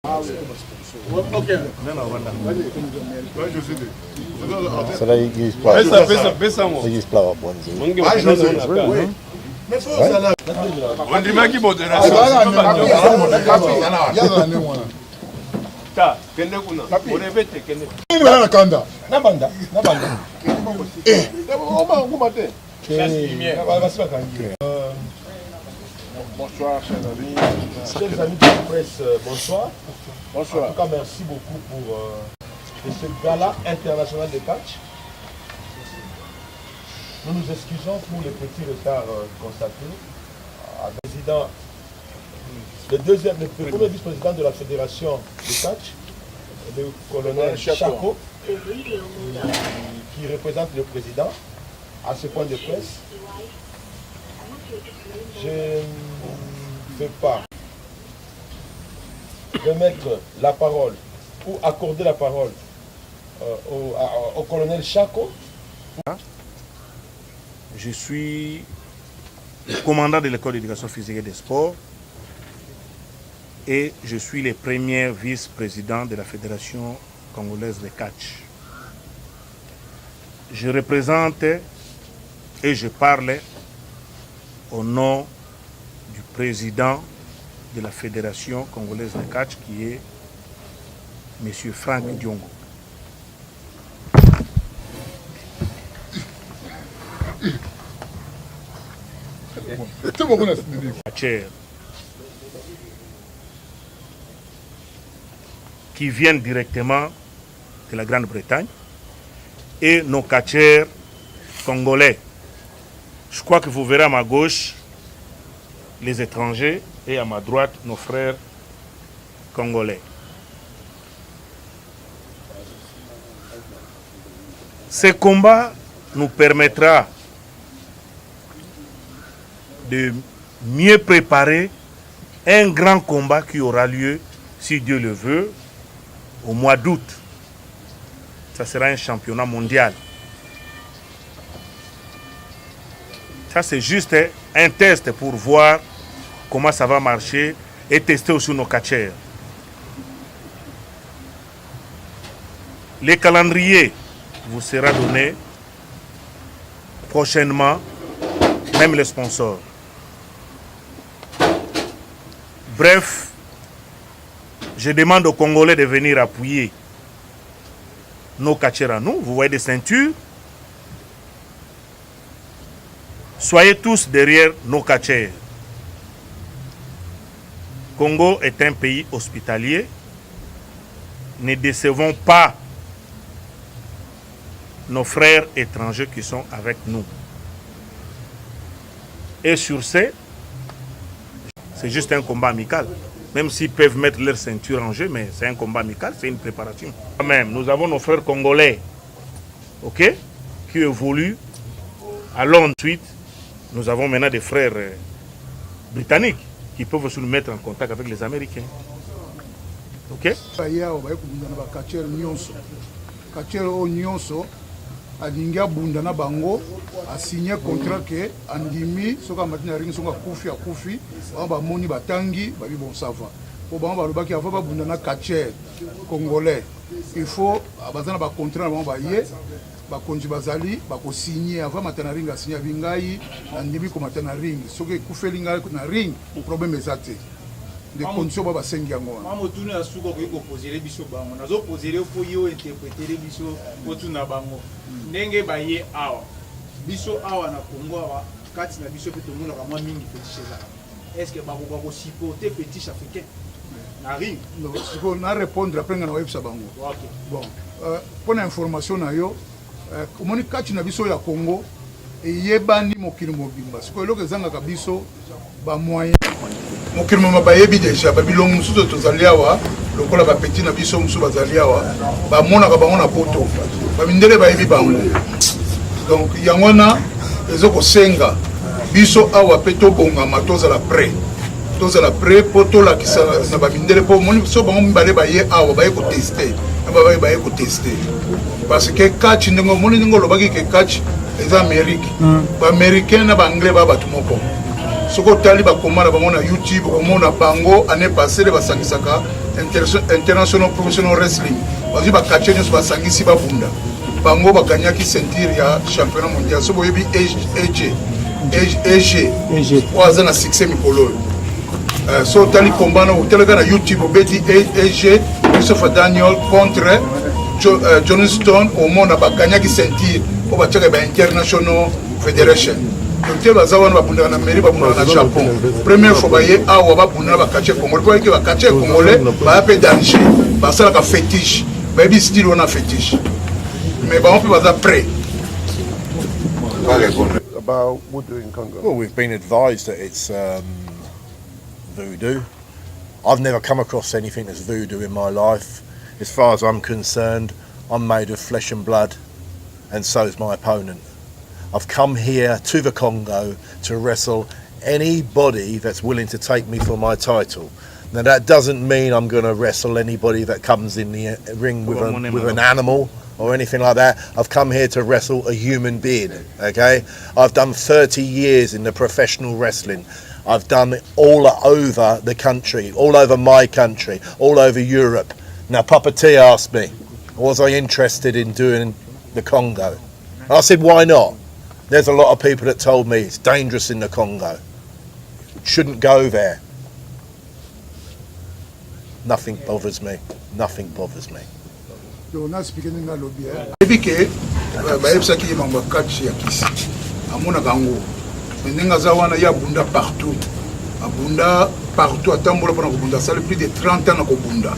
Ok. C'est là qu'il se plaint. Il se plaint. Mais faut ça. On dit qui modération. Ta, kende kuna. On répète kende. Ni bana kanda. Na banda. Nguma te. Bonsoir, chers amis. Chers amis de la presse, bonsoir. Bonsoir. En tout cas, merci beaucoup pour ce gala international de catch. Nous nous excusons pour les petits retards constatés. Le premier vice-président de la fédération de catch, le colonel Chaco, qui représente le président à ce point de presse. Je ne vais pas remettre la parole ou accorder la parole au colonel Chaco. Je suis commandant de l'école d'éducation physique et des sports et je suis le premier vice-président de la Fédération congolaise de catch. Je représente et je parle au nom du président de la Fédération congolaise de catch qui est M. Franck Diongo. Catcheur qui viennent directement de la Grande-Bretagne et nos catcheurs congolais. Je crois que vous verrez à ma gauche les étrangers et à ma droite nos frères congolais. Ce combat nous permettra de mieux préparer un grand combat qui aura lieu, si Dieu le veut, au mois d'août. Ça sera un championnat mondial. Ça, c'est juste un test pour voir comment ça va marcher et tester aussi nos catcheurs. Le calendrier vous sera donné prochainement, même les sponsors. Bref, je demande aux Congolais de venir appuyer nos catcheurs à nous. Vous voyez des ceintures. Soyez tous derrière nos catcheurs. Congo est un pays hospitalier. Ne décevons pas nos frères étrangers qui sont avec nous. Et sur ce, c'est juste un combat amical. Même s'ils peuvent mettre leur ceinture en jeu, mais c'est un combat amical, c'est une préparation. Quand même, nous avons nos frères congolais, ok, qui évoluent à Londres. Ensuite, nous avons maintenant des frères britanniques qui peuvent aussi nous mettre en contact avec les Américains. Ok? alingi abunda na bango a signé contrat que andimi soka matina ring soka kufi ba moni batangi ba bi bon sava po ba balobaki ava ba bunda na Catcheur congolais il faut bazana ba contrat ba ye ba konji bazali ba ko signer ava matana ring a signer bingai andimi ko matana ring soka kufeli ngai na ring problème ezate de conditions ba sengi yango mamo tuna suko ko poser les biso bango nazo poser les fo yo interpréter les biso ko tuna bango ndenge ba ye awa biso awa na Congo awa kati na biso pe to mona ka mwa mingi petit chez est-ce que ba ko supporter petit africain na ring non siko na répondre après ngana websa bango OK bon pour information na yo komoni kati na biso ya Congo e yebani mokili mobimba siko eloko ezanga ka biso ba moyen mokili moma bayebi déjà babilongo mususu tozali awa lokola ba petit na biso mususu bazali awa ba mona ka bango na poto ba mindele bayebi bango donc yango na ezoko senga biso awa pe to bonga matozala prêt poto la kisa na ba mindele po moni so bango mbale baye awa baye ko tester na baye ko tester parce que catch ndingo moni ndingo lobaki ke catch les Américains ba Americain na ba anglais ba batumoko soko tali ba komana bango na YouTube omona bango année passée les basangisaka international professional wrestling bazi ba Catcheur nyonso basangisi babunda bango baganyaki ceinture ya championnat mondial so boyebi EG waza na succès mikolo so tali kombana oteleka na YouTube obeti EG Christopher Daniel contre John Stone omona baganyaki ceinture o batiaka ba international federation donc bazawana babunda na Ameli babunda na Japon première fois baye awa babunda ba Catcheur congolais pour que ba Catcheur congolais ba pe danger basala ka fétiche baby style on a fétiche mais ba on peut baza prêt About voodoo in Congo. Well, we've been advised that it's voodoo. I've never come across anything that's voodoo in my life. As far as I'm concerned, I'm made of flesh and blood, and so is my opponent. I've come here to the Congo to wrestle anybody that's willing to take me for my title. Now that doesn't mean I'm going to wrestle anybody that comes in the ring with an animal or anything like that. I've come here to wrestle a human being, okay? I've done 30 years in the professional wrestling. I've done it all over the country, all over my country, all over Europe. Now Papa T asked me, was I interested in doing the Congo? And I said, why not? There's a lot of people that told me it's dangerous in the Congo. Shouldn't go there. Nothing bothers me. Nothing bothers me. on a expliqué dans le lobby et que ça qui est membre catch ya kisi amona gango nenga zawana ya bunda partout abunda partout atambola pona kubunda ça plus de 30 ans na kubunda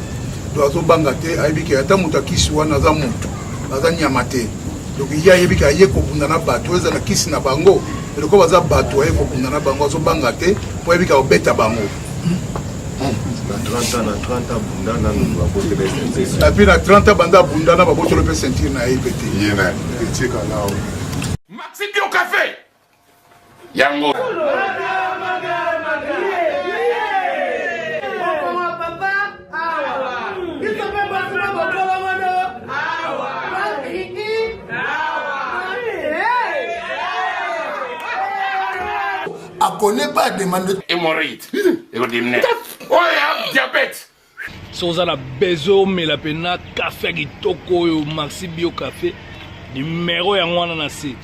doazo bangate aibike atamuta kisi wana za mutu aza nyamate donc il y a yebika ye kubunda na bato eza na kisi na bango eloko baza bato ye kubunda na bango azo bangate po yebika obeta bango 30 ans bunda na nous et puis na 30 ans banda bunda na baboto le sentir na IPT yena tika now Maxi Bio Café yango à connaît pas demande hémorroïde et le dimnet oh ya diabète soza na bezo mela pena café kitoko yo Maxi Bio Café numéro ya ngwana na se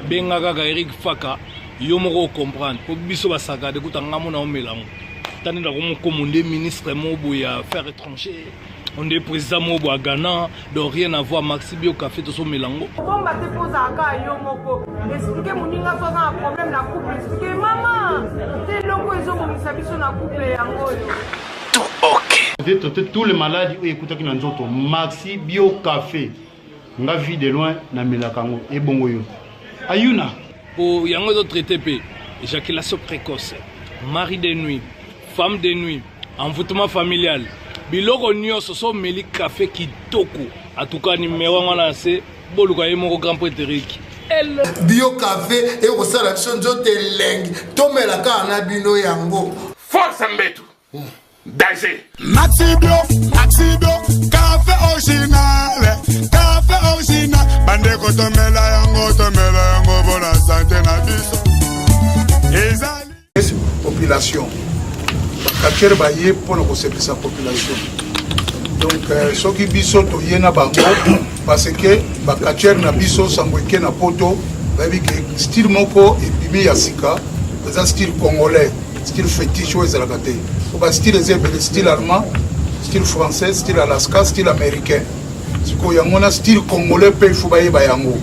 benga kaka Eric Faka yo moko comprendre po biso basaka de kutanga mona o melango tani na ko commandé ministre mobo ya affaires étrangères on est président mobo à Ghana donc rien à voir Maxi Bio Café to so melango bon ba te posa ka yo moko expliquer moninga so na problème na couple expliquer maman te loko ezo ko misabiso na couple yango yo tous les malades écoutez qui n'ont Maxi Bio Café nga vie de loin na melakango et bongo yo ayuna pour yango zo traité pe éjaculation précoce mari de nuit femme de nuit envoûtement familial biloko nyonso so meli café kitoko atuka numéro ngana se boluka yemo grand prêtre Eric Bio Café et au selection de lengue tomela ka na bino yango force mbetu danger Maxi Bio Café original bande ko tomela yango pour la santé na biso ezali population Catcheur baye pour ko service population donc soki biso to yena bango parce que ba Catcheur na biso sangweke na poto babi ke style moko et bimi ya sika ça style congolais style fétiche ou ezalaka te o ba style ezebele style allemand style français style alaska style américain siko yango na style congolais pe faut baye ba yango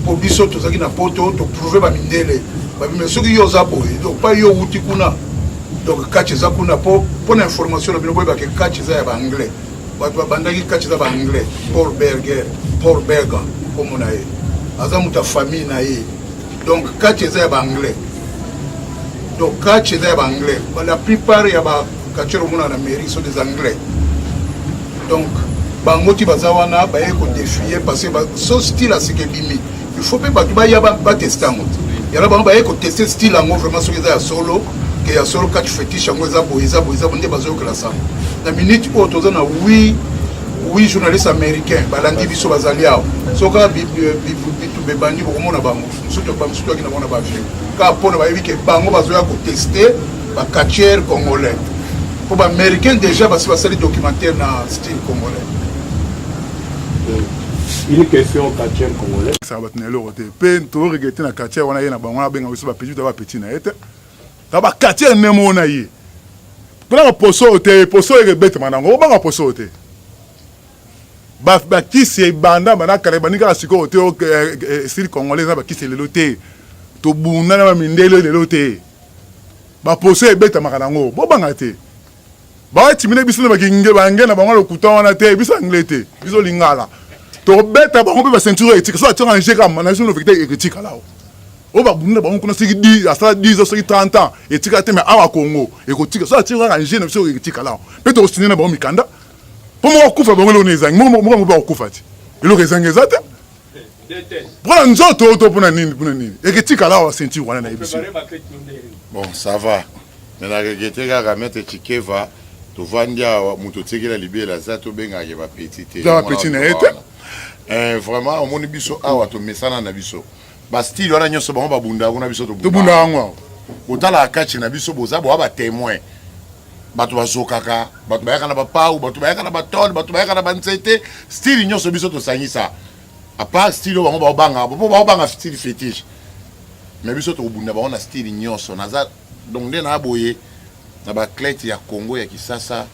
po biso to zaki na poto to prouver ba mindele ba bimi soki yo za boye donc pas yo wuti kuna donc Catcheur za kuna po na information na bino boye ba ke Catcheur za ya ba anglais ba bandaki Catcheur za ba anglais Paul Berger comme on a eu aza muta famille na ye donc Catcheur za ya ba anglais donc Catcheur za ya ba anglais la plupart ya ba Catcheur mona na mairie sont des anglais donc bangoti bazawana ba yeko défier parce que so style à ce que limite il faut pas ba ya ba tester ngo ya la ba yeko tester style ngo vraiment so ya solo que ya solo catch fétiche ngo za boiza bonde bazo que la ça na minute o toza na oui journaliste américain balandi biso bazali ao soka mais bandi pour mon bango surtout pas surtout qui n'a pas vu car pour nous que bango bazoya ko tester ba catcheur congolais pour ba américain déjà parce que c'est documentaire dans style congolais. Une question catcheur congolais. Ça va tenir le côté. Peine to regretter na catcheur on a na bango na benga biso ba petit ba petit na ete. Ta ba catcheur nemo na ye. Pour la poso te poso e bête manango ba poso te. Ba qui c'est banda bana kare banika siko te o style congolais ba qui c'est le loté. To bunda na mindele le loté. Ba poso e bête manango bo banga te. Ba timine biso ba kinge bange na bango lokuta wana te biso anglete biso lingala. To beta ba ba ceinture éthique so atira en comme na biso no vecteur éthique là. O ba bunda ba on kono siki 10 à 10 ans siki 30 ans éthique ate mais awa Congo et ko tika so atira en na biso éthique là. Pe to sinina ba mikanda. Po mo kufa ba ngolo nezang mo ba kufa ti. Elo kezangeza te. Pour nzoto to pona nini éthique là wa ceinture wana na biso. Bon, ça va. Mais la regretter ga mettre Chikeva to vandia muto tekela libela za to benga ke ba petit te. Za petit na ete. Vraiment au moni biso awa to mesana na biso. Ba style wana nyoso ba bunda kuna biso to bunda. To bunda ngwa. Otala akachi na biso boza bo ba témoin. Bato bazokaka, bato bayaka na ba pau, bato bayaka na ba tol, bato bayaka na ba nzete, style nyoso biso to sangisa. A part style ba banga style fétiche. Mais biso to bunda ba na style nyoso naza donc nde na boye na ba clete ya Congo ya Kinshasa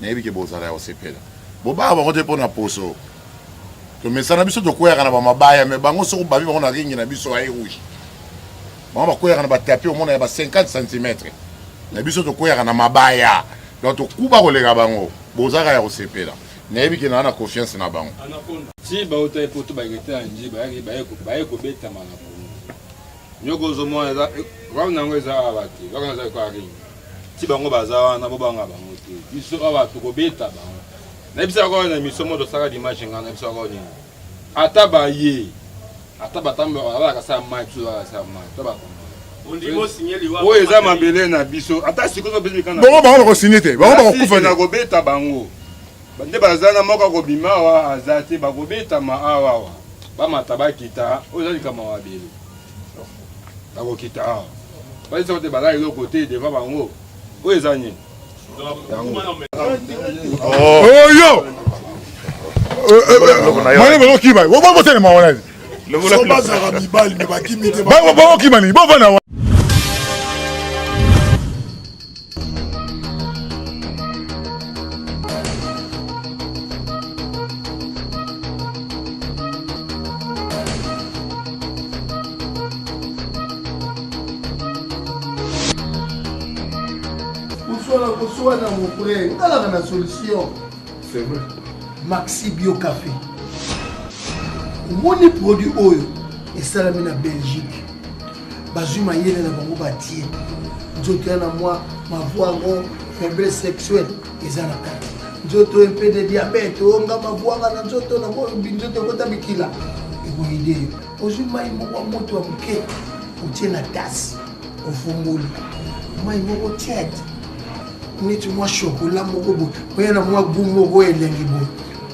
na yebi ke bozala ya osepela. Bo ba ngote pona poso. To mesana biso to koya kana ba mabaya mais bango so ba bi na ringi na biso ay rouge. Ba koya kana ba tapis au moins ya ba 50 cm. Na biso to koya kana mabaya. Donc to kuba kolega bango bozala ya osepela. Na yebi ke na confiance na bango. Si ba ota poto ba gete anji ba ko beta mana ko. Nyoko zo mo eza wa na ngweza abati. Wa na za ko ari. Si bango bazawa na bo banga bango te. Biso abatu ko beta bango. Na bisa ko na misomo do saka dimanche ngana bisa ko ni. Ata ba ye. Ata batamba ba ka sa ma tu ba sa ma. Ta ba ko. Ondimo signer liwa. O eza mabele na biso. Ata siko so bezi kana. Bango ko signer te. Bango ko kufa na ko beta bango. Bande bazana moko ko bima wa azate ba ko beta ma awa. Ba mataba kita. O zali kama wa bele. Ta ko kita. Ba isa te bala ilo côté devant bango. O ezanye. Oh yo! Mane balo kima. Wo bo tele ma wana. Le vola bazara mibali ne ba kimite ba. Ba kima ni. Bo bana wa. Soit mon frère, on a la solution. C'est vrai. Maxi Bio Café. Mon produit oil et ça la mine à Belgique. Bazuma yele na bango batie. Nzoto na moi ma voix en faiblesse sexuelle et ça la carte. Nzoto un peu de diabète, on nga ma voix na nzoto na mo binzoto ko tabikila. Et bon idée. Ozuma imo kwa moto amuke. Utie na tasse. Au fumuli. Moi imo tiède. Neti moi chocolat moko bo oyana moi goût moko elengi bo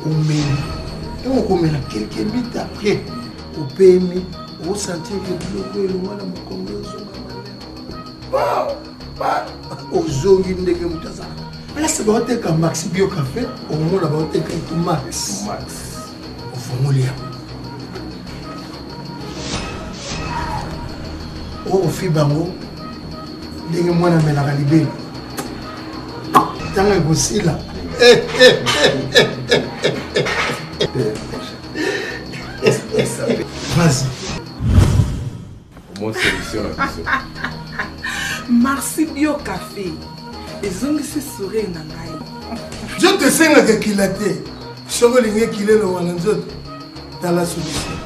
omeli et on komela quelques minutes après au PMI au sentir que biloko elongwa na mokongo ba ozongi ndenge mutu azala ala se baoteka Maxi Bio Café omona baoteka to max ofungoli yango ofi bango ndenge mwana amelaka libeli tanga gosila vas-y Mon solution Maxi Bio Café ezongisi sourire na ngai je te sengaka kila te soko lingi kilelo wana nzoto tala solution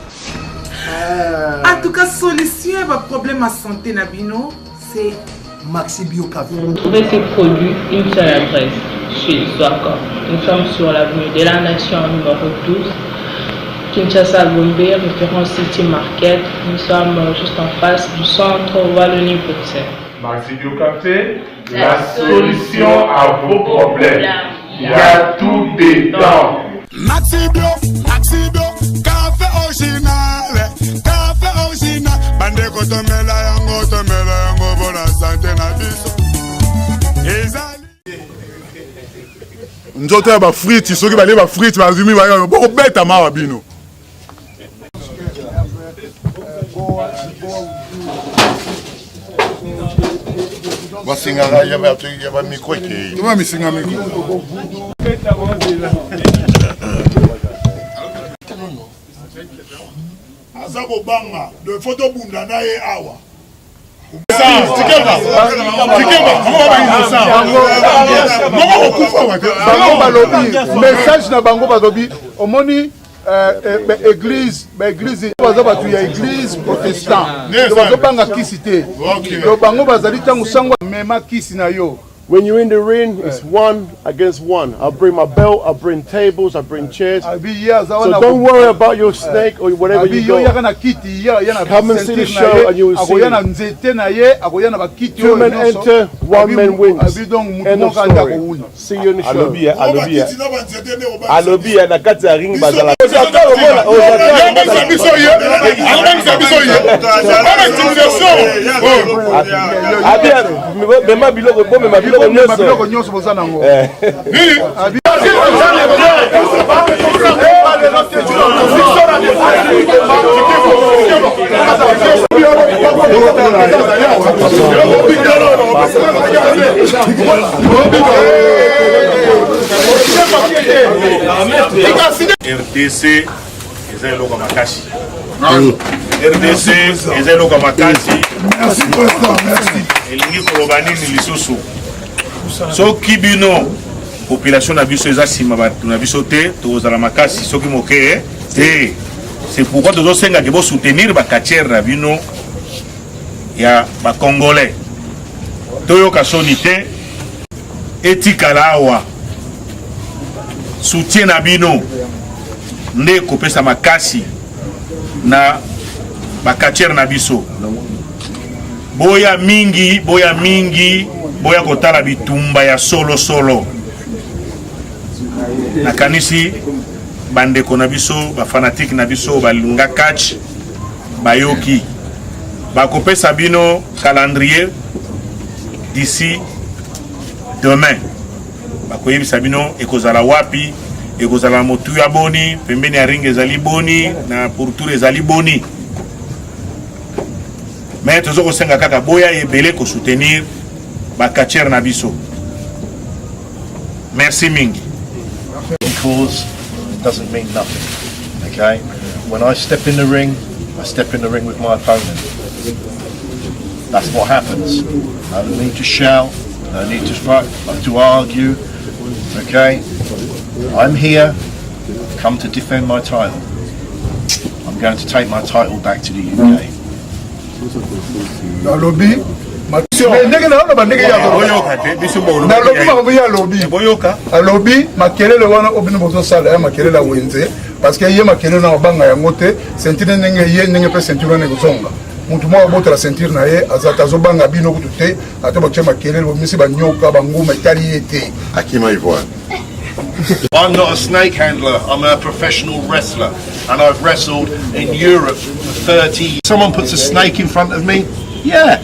en tout cas solution ba problème à santé na bino c'est Maxi Bio Café. Pour trouver ces produits, une seule adresse, chez Swakop. Nous sommes sur l'avenue de la Nation numéro 12, Kinshasa Gombe, référence City Market. Nous sommes juste en face du centre Wallonie-Bruxelles. Maxi Bio Café, la solution à vos problèmes. Il y a tout dedans. Maxi Bio, Café original. nzoto ya ba frites soki bale ba frites bazumi ba boko beta mawa bino. Basingara ya ba micro ki. Tuma misinga micro. Azabo banga de photo bunda na ye awa. Message na bango balobi omoni église baza batu ya église protestant bazobanga kisi te bango bazali ntango sango mema kisi na yo. When you're in the ring, it's 1 against 1. I'll bring my belt, I'll bring tables, I'll bring chairs. So don't worry about your snake or whatever you do. Come and see the show and you will see. 2 men enter, 1 man wins. End of story. See you in the show. Biloko nyonso boza nango. RDC eza eloko makasi. RDC eza eloko makasi. Merci président, merci. Elingi koloba nini lisusu. Soki bino population na biso eza sima bato na biso te tozala makasi soki moke te. C'est pourquoi tozosenga ke bo soutenir ba Catcheur na bino ya ba Congolais. Toyoka soni te etikala awa. Soutien na bino nde kopesa makasi na ba Catcheur na biso. Boya mingi boya kotala bitumba ya solo nakanisi bandeko na biso ba fanatique na biso balunga catch bayoki bakopesa bino calendrier d'ici demain bakoyebisa bino ekozala wapi ekozala motu ya boni pembeni ya ring ezali boni na pourtour ezali boni. Mais toujours au senga kaka boya ebele ko soutenir ba Catcheur na biso. Merci mingi. Because it doesn't mean nothing. Okay? When I step in the ring with my opponent. That's what happens. I don't need to shout, I don't need to argue. Okay? I'm here, come to defend my title. I'm going to take my title back to the UK. Nalobi alobi makelele wana obino bozosala ya makelele wenze parce que ye makelele na banga yango te ceinture ndenge ye ndenge pe ceinture na kozonga mutu mwa bota la ceinture na ye azata zobanga bino kutu te ata ba chema kelele bomisi ba Nioka ba Nguma itali ete akima ivoire. I'm not a snake handler, I'm a professional wrestler and I've wrestled in Europe for 30 years. Someone puts a snake in front of me, yeah.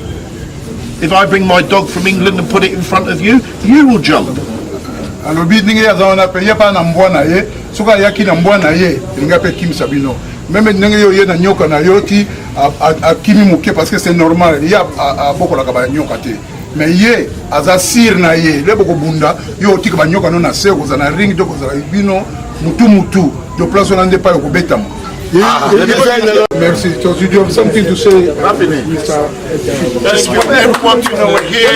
If I bring my dog from England and put it in front of you, you will jump. Alobi ninge ya zona pe ye pa na mbwana ye, suka yaki na mbwana ye, ninga pe Kim Sabino. Même ninge yo ye na Nioka na yoti a kimi muke parce que c'est normal, ya a boko la kaba Nioka te. Mais ye aza sir na ye le boko bunda yo tika ba Nioka no na se ko za na ring to ko za bino mutu de place on ande pa ko betam. Merci. So you have something to say? Just want everyone to know we're here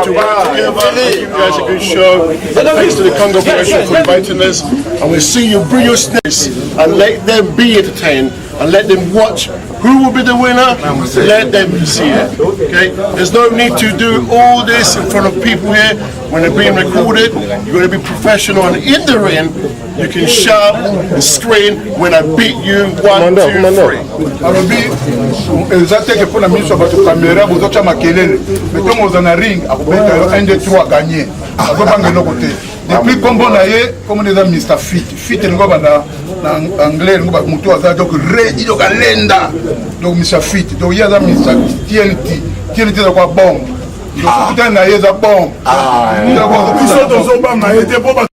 to work together, give you guys a good show. Thanks to the Congo Federation for inviting us. And we'll see you bring your snakes and let them be entertained and let them watch who will be the winner. Let them see it. Okay? There's no need to do all this in front of people here when they're being recorded. You're going to be professional, and in the ring you can shout and scream when I beat you 1, 2, 3. Alobi ezate ke pona miso ba to camera bozo cha makelele metongo za na ring akubeta 1 2 3 gagner azobanga loko te depuis combo na ye comme des amis Mr Fit ngo bana na anglais ngo ba mutu aza donc ready donc alenda donc Mr Fit donc ya za Mr TNT za kwa bomb donc putain na ye za bomb biso to zo ba na ye te po ba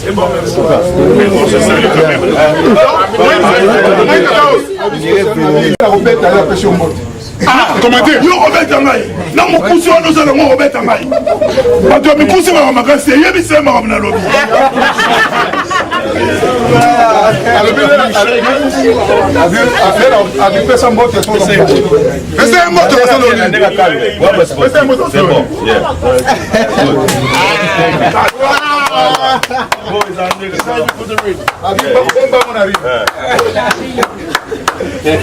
C'est bon. Comment dire? Yo Robert Tangai. Na mokusi wana ozala ngo Robert Tangai. Bato mikusi ba makasi yebi sema ba na lobi. Avec pesa mbote to. Pesa mbote to sala ni. Pesa mbote c'est bon. Yeah.